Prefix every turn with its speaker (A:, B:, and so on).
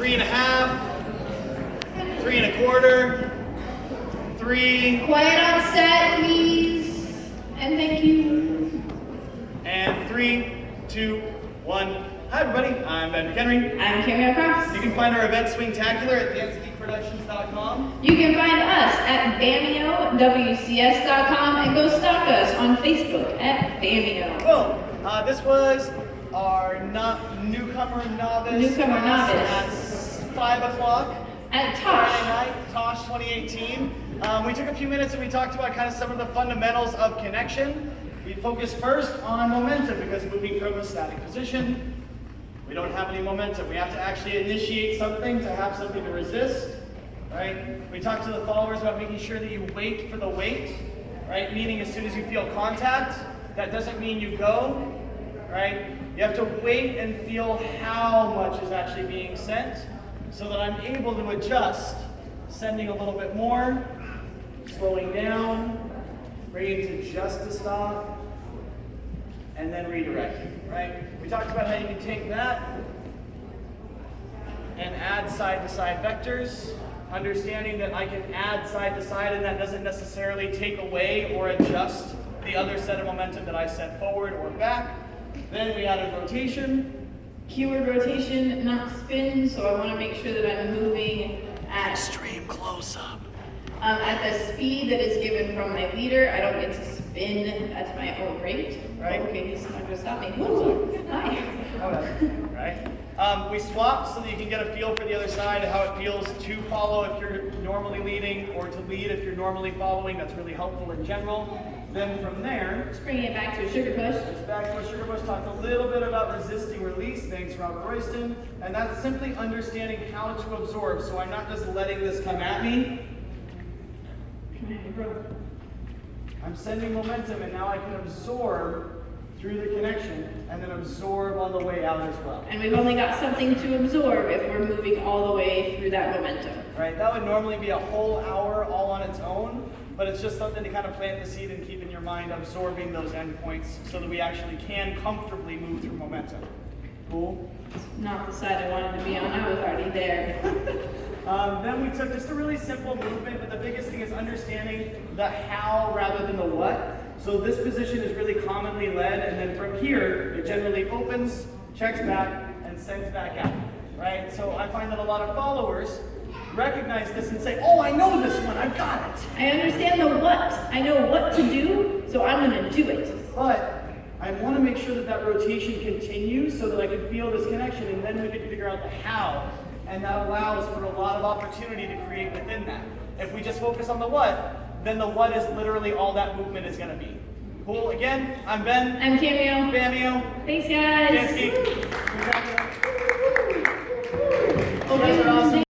A: 3.5, 3.25, 3.
B: Quiet on set, please. And thank you.
A: And 3, 2, 1. Hi everybody, I'm Mchenry.
B: I'm Cameo.
A: You can find our event Swingtacular at dancegeekproductions.com.
B: You can find us at Cameo, WCS.com, and go stalk us on Facebook at Cameo.
A: Cool. This was our newcomer novice at 5 o'clock
B: at
A: Friday night, TOSHC 2018. We took a few minutes and we talked about kind of some of the fundamentals of connection. We focused first on momentum because moving from a static position, we don't have any momentum. We have to actually initiate something to have something to resist, right? We talked to the followers about making sure that you wait for the wait, right? Meaning as soon as you feel contact, that doesn't mean you go, right? You have to wait and feel how much is actually being sent so that I'm able to adjust, sending a little bit more, slowing down, bringing to just a stop, and then redirecting, right? We talked about how you can take that and add side-to-side vectors, understanding that I can add side-to-side and that doesn't necessarily take away or adjust the other set of momentum that I sent forward or back. Then we added rotation.
B: Keyword rotation, not spin, so I want to make sure that I'm moving at
A: Extreme close-up.
B: At the speed that is given from my leader. I don't get to spin at my own rate.
A: Right.
B: Okay, he's not going to stop me. Ooh, hi.
A: Right. We swapped so that you can get a feel for the other side, how it feels to follow if you're normally leading or to lead if you're normally following. That's really helpful in general. Then from there,
B: Just bringing it back to a sugar push.
A: It's back to a sugar push. Talked a little bit about resisting release. Thanks, Robert Royston. And that's simply understanding how to absorb. So I'm not just letting this come at me. I'm sending momentum, and now I can absorb through the connection, and then absorb on the way out as well.
B: And we've only got something to absorb if we're moving all the way through that momentum.
A: Right? That would normally be a whole hour all on its own. But it's just something to kind of plant the seed and keep in your mind absorbing those endpoints so that we actually can comfortably move through momentum. Cool?
B: Not the side I wanted to be on, I was already there.
A: Then we took just a really simple movement, but the biggest thing is understanding the how rather than the what. So this position is really commonly led, and then from here, it generally opens, checks back, and sends back out. Right? So I find that a lot of followers recognize this and say, oh, I know this one, I've got it.
B: I understand the what. I know what to do, so I'm going to do it.
A: But I want to make sure that that rotation continues so that I can feel this connection, and then we can figure out the how. And that allows for a lot of opportunity to create within that. If we just focus on the what, then the what is literally all that movement is going to be. Cool? Again, I'm Ben.
B: I'm Cameo.
A: Cameo.
B: Thanks, guys.
A: Dance Geek.